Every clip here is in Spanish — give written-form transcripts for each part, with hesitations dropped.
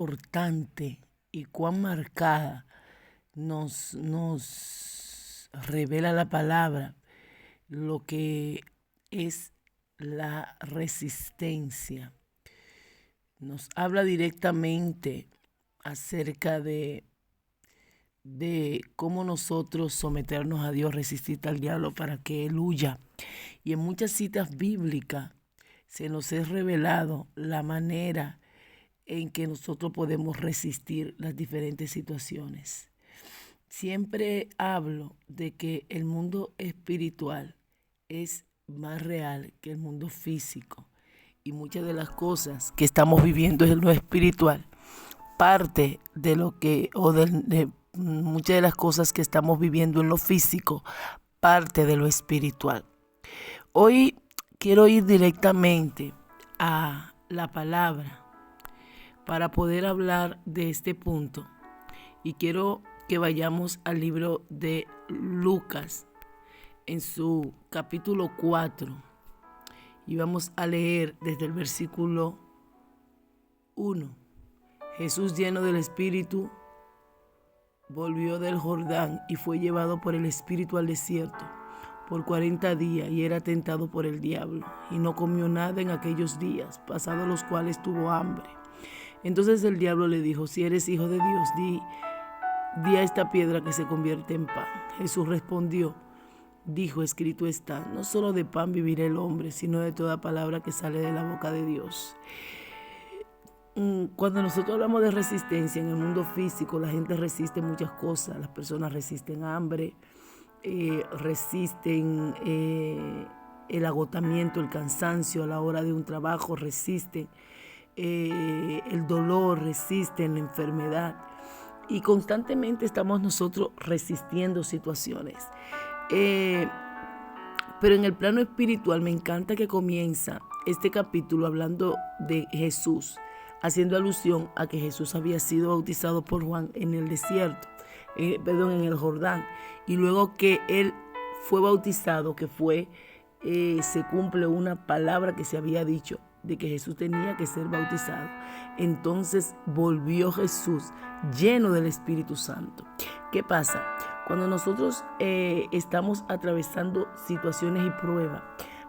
Importante y cuán marcada nos revela la palabra lo que es la resistencia. Nos habla directamente acerca de cómo nosotros someternos a Dios, resistir al diablo para que Él huya. Y en muchas citas bíblicas se nos es revelado la manera en que nosotros podemos resistir las diferentes situaciones. Siempre hablo de que el mundo espiritual es más real que el mundo físico y muchas de las cosas que estamos viviendo en lo espiritual, parte de lo que, de muchas de las cosas que estamos viviendo en lo físico, parte de lo espiritual. Hoy quiero ir directamente a la palabra para poder hablar de este punto. Y quiero que vayamos al libro de Lucas, en su capítulo 4. Y vamos a leer desde el versículo 1. Jesús, lleno del Espíritu, volvió del Jordán y fue llevado por el Espíritu al desierto por 40 días y era tentado por el diablo. Y no comió nada en aquellos días, pasados los cuales tuvo hambre. Entonces el diablo le dijo: si eres hijo de Dios, di a esta piedra que se convierte en pan. Jesús respondió, dijo: escrito está, no solo de pan vivirá el hombre, sino de toda palabra que sale de la boca de Dios. Cuando nosotros hablamos de resistencia en el mundo físico, la gente resiste muchas cosas. Las personas resisten hambre, resisten el agotamiento, el cansancio a la hora de un trabajo, resisten el dolor, resisten la enfermedad. Y constantemente estamos nosotros resistiendo situaciones. Pero en el plano espiritual me encanta que comienza este capítulo hablando de Jesús, haciendo alusión a que Jesús había sido bautizado por Juan en el desierto, en el Jordán. Y luego que él fue bautizado, se cumple una palabra que se había dicho de que Jesús tenía que ser bautizado. Entonces volvió Jesús lleno del Espíritu Santo. ¿Qué pasa? Cuando nosotros estamos atravesando situaciones y pruebas,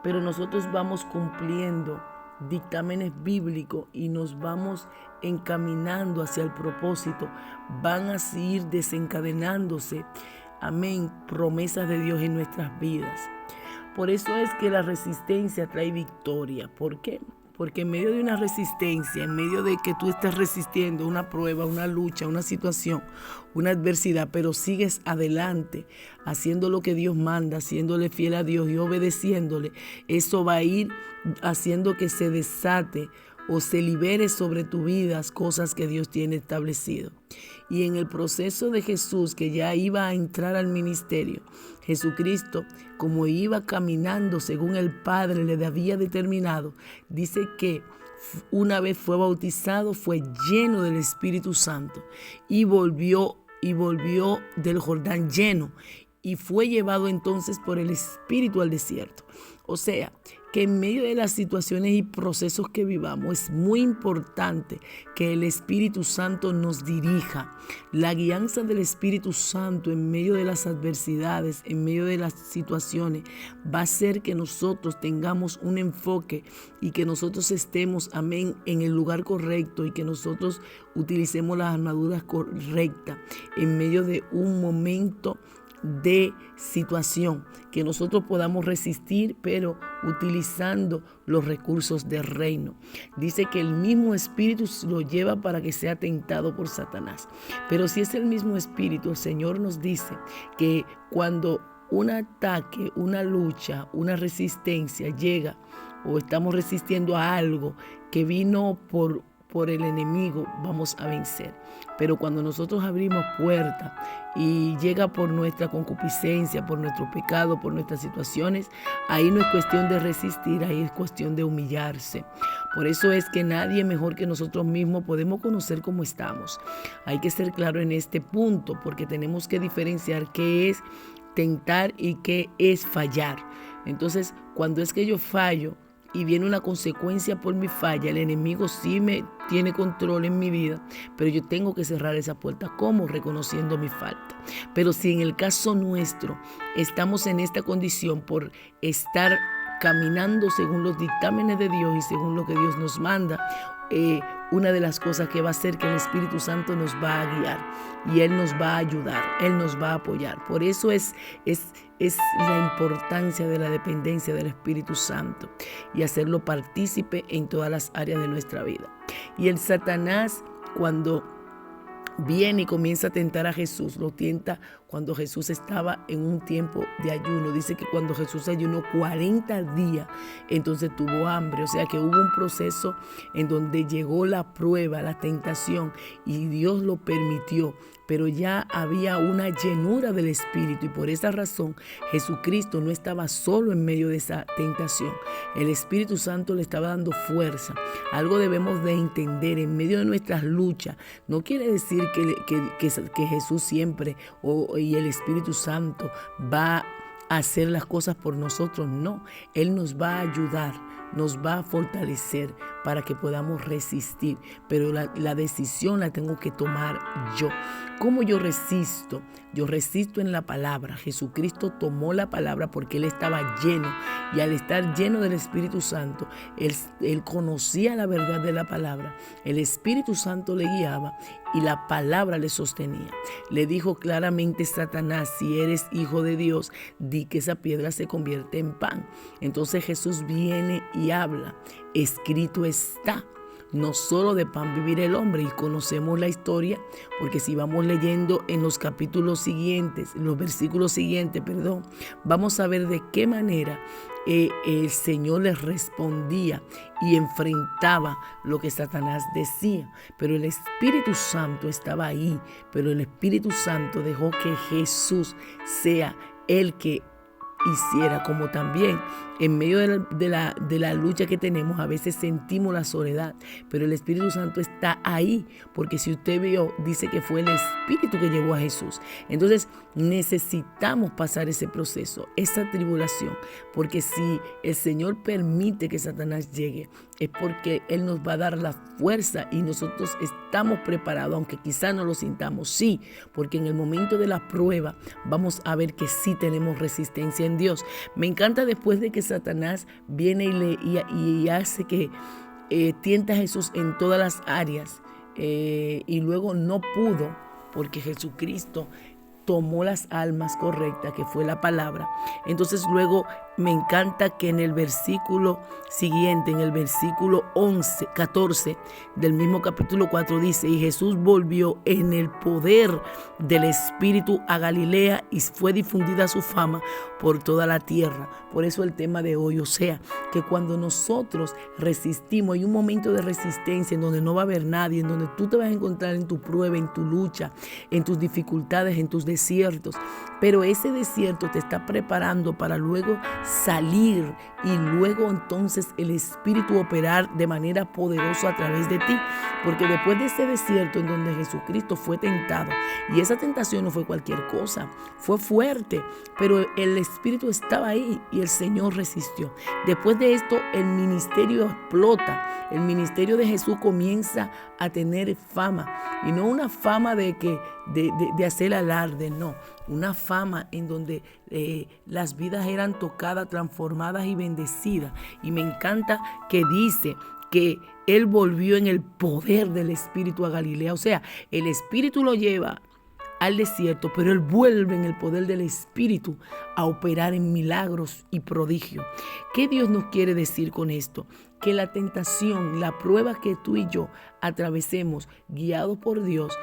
pero nosotros vamos cumpliendo dictámenes bíblicos y nos vamos encaminando hacia el propósito, van a seguir desencadenándose, amén, promesas de Dios en nuestras vidas. Por eso es que la resistencia trae victoria. ¿Por qué? Porque en medio de una resistencia, en medio de que tú estés resistiendo una prueba, una lucha, una situación, una adversidad, pero sigues adelante, haciendo lo que Dios manda, haciéndole fiel a Dios y obedeciéndole, eso va a ir haciendo que se desate o se libere sobre tu vida cosas que Dios tiene establecido. Y en el proceso de Jesús, que ya iba a entrar al ministerio, Jesucristo, como iba caminando según el Padre le había determinado, dice que una vez fue bautizado, fue lleno del Espíritu Santo y volvió del Jordán lleno y fue llevado entonces por el Espíritu al desierto. O sea, que en medio de las situaciones y procesos que vivamos es muy importante que el Espíritu Santo nos dirija. La guianza del Espíritu Santo en medio de las adversidades, en medio de las situaciones, va a hacer que nosotros tengamos un enfoque y que nosotros estemos, amén, en el lugar correcto y que nosotros utilicemos las armaduras correctas en medio de un momento de situación, que nosotros podamos resistir, pero utilizando los recursos del reino. Dice que el mismo espíritu lo lleva para que sea tentado por Satanás. Pero si es el mismo espíritu, el Señor nos dice que cuando un ataque, una lucha, una resistencia llega o estamos resistiendo a algo que vino por el enemigo, vamos a vencer. Pero cuando nosotros abrimos puertas y llega por nuestra concupiscencia, por nuestro pecado, por nuestras situaciones, ahí no es cuestión de resistir, ahí es cuestión de humillarse. Por eso es que nadie mejor que nosotros mismos podemos conocer cómo estamos. Hay que ser claro en este punto, porque tenemos que diferenciar qué es tentar y qué es fallar. Entonces, cuando es que yo fallo y viene una consecuencia por mi falla, el enemigo sí me tiene control en mi vida, pero yo tengo que cerrar esa puerta. ¿Cómo? Reconociendo mi falta. Pero si en el caso nuestro estamos en esta condición por estar caminando según los dictámenes de Dios y según lo que Dios nos manda, una de las cosas que va a hacer que el Espíritu Santo nos va a guiar y Él nos va a ayudar, Él nos va a apoyar. Por eso es la importancia de la dependencia del Espíritu Santo y hacerlo partícipe en todas las áreas de nuestra vida. Y el Satanás, cuando viene y comienza a tentar a Jesús, lo tienta cuando Jesús estaba en un tiempo de ayuno. Dice que cuando Jesús ayunó 40 días, entonces tuvo hambre. O sea que hubo un proceso en donde llegó la prueba, la tentación, y Dios lo permitió. Pero ya había una llenura del Espíritu y por esa razón Jesucristo no estaba solo en medio de esa tentación. El Espíritu Santo le estaba dando fuerza. Algo debemos de entender en medio de nuestras luchas. No quiere decir que Jesús siempre y el Espíritu Santo va a hacer las cosas por nosotros. No, Él nos va a ayudar, nos va a fortalecer para que podamos resistir, pero la decisión la tengo que tomar yo. ¿Cómo yo resisto? Yo resisto en la palabra. Jesucristo tomó la palabra porque Él estaba lleno, y al estar lleno del Espíritu Santo, Él conocía la verdad de la palabra. El Espíritu Santo le guiaba y la palabra le sostenía. Le dijo claramente: Satanás, si eres hijo de Dios, di que esa piedra se convierte en pan. Entonces Jesús viene y habla: escrito está, no solo de pan vivirá el hombre. Y conocemos la historia, porque si vamos leyendo en los capítulos siguientes, en los versículos siguientes, vamos a ver de qué manera el Señor les respondía y enfrentaba lo que Satanás decía. Pero el Espíritu Santo estaba ahí, pero el Espíritu Santo dejó que Jesús sea el que hiciera. Como también en medio de la lucha que tenemos, a veces sentimos la soledad, pero el Espíritu Santo está ahí, porque si usted vio, dice que fue el Espíritu que llevó a Jesús. Entonces necesitamos pasar ese proceso, esa tribulación, porque si el Señor permite que Satanás llegue, es porque Él nos va a dar la fuerza y nosotros estamos preparados, aunque quizás no lo sintamos, sí, porque en el momento de la prueba vamos a ver que sí tenemos resistencia en Dios. Me encanta después de que Satanás viene y hace que tienta a Jesús en todas las áreas, y luego no pudo, porque Jesucristo tomó las almas correctas, que fue la palabra. Entonces luego me encanta que en el versículo siguiente, en el versículo 14 del mismo capítulo 4 dice: y Jesús volvió en el poder del Espíritu a Galilea, y fue difundida su fama por toda la tierra. Por eso el tema de hoy, o sea, que cuando nosotros resistimos, hay un momento de resistencia en donde no va a haber nadie, en donde tú te vas a encontrar en tu prueba, en tu lucha, en tus dificultades, en tus desiertos, pero ese desierto te está preparando para luego salir y luego entonces el Espíritu operar de manera poderosa a través de ti. Porque después de ese desierto en donde Jesucristo fue tentado, y esa tentación no fue cualquier cosa, fue fuerte, pero el Espíritu estaba ahí y el Señor resistió. Después de esto el ministerio explota, el ministerio de Jesús comienza a tener fama, y no una fama de hacer alarde, no, una fama en donde las vidas eran tocadas, transformadas y bendecidas. Y me encanta que dice que Él volvió en el poder del Espíritu a Galilea. O sea, el Espíritu lo lleva al desierto, pero Él vuelve en el poder del Espíritu a operar en milagros y prodigios. ¿Qué Dios nos quiere decir con esto? Que la tentación, la prueba que tú y yo atravesemos, guiados por Dios,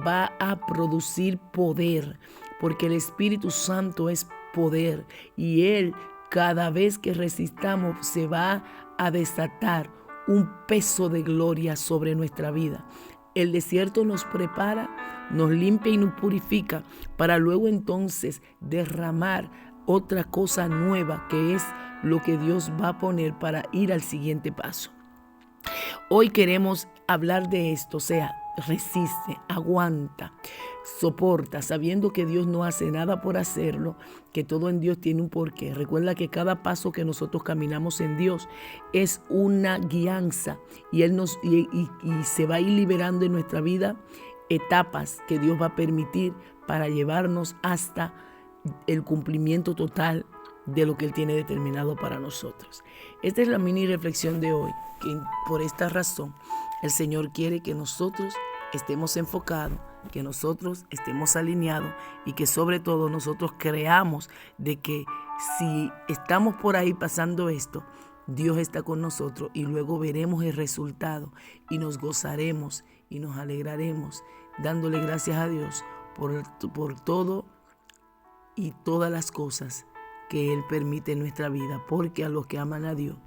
va a producir poder, porque el Espíritu Santo es poder, y Él, cada vez que resistamos, se va a desatar un peso de gloria sobre nuestra vida. El desierto nos prepara, nos limpia y nos purifica, para luego entonces derramar otra cosa nueva, que es lo que Dios va a poner para ir al siguiente paso. Hoy queremos hablar de esto, o sea, resiste, aguanta, soporta, sabiendo que Dios no hace nada por hacerlo, que todo en Dios tiene un porqué. Recuerda que cada paso que nosotros caminamos en Dios es una guianza y Él y se va a ir liberando en nuestra vida etapas que Dios va a permitir para llevarnos hasta el cumplimiento total de lo que Él tiene determinado para nosotros. Esta es la mini reflexión de hoy, que por esta razón el Señor quiere que nosotros estemos enfocados, que nosotros estemos alineados y que sobre todo nosotros creamos de que si estamos por ahí pasando esto, Dios está con nosotros y luego veremos el resultado y nos gozaremos y nos alegraremos dándole gracias a Dios por todo y todas las cosas que Él permite en nuestra vida, porque a los que aman a Dios,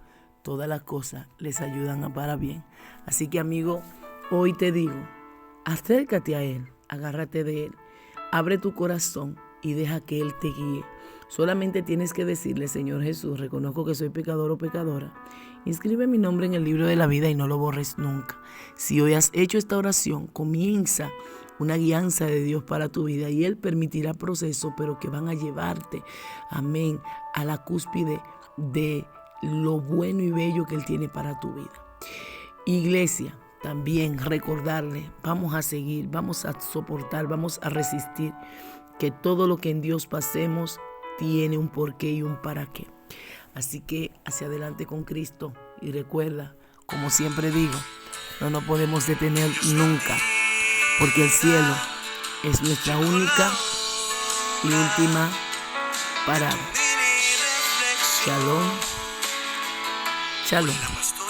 todas las cosas les ayudan para bien. Así que, amigo, hoy te digo, acércate a Él, agárrate de Él, abre tu corazón y deja que Él te guíe. Solamente tienes que decirle: Señor Jesús, reconozco que soy pecador o pecadora. Inscribe mi nombre en el libro de la vida y no lo borres nunca. Si hoy has hecho esta oración, comienza una guianza de Dios para tu vida y Él permitirá procesos, pero que van a llevarte, amén, a la cúspide de lo bueno y bello que Él tiene para tu vida. Iglesia, también recordarle, vamos a seguir, vamos a soportar, vamos a resistir, que todo lo que en Dios pasemos tiene un porqué y un para qué. Así que hacia adelante con Cristo y recuerda, como siempre digo, no nos podemos detener nunca, porque el cielo es nuestra única y última parada. Shalom, shalom.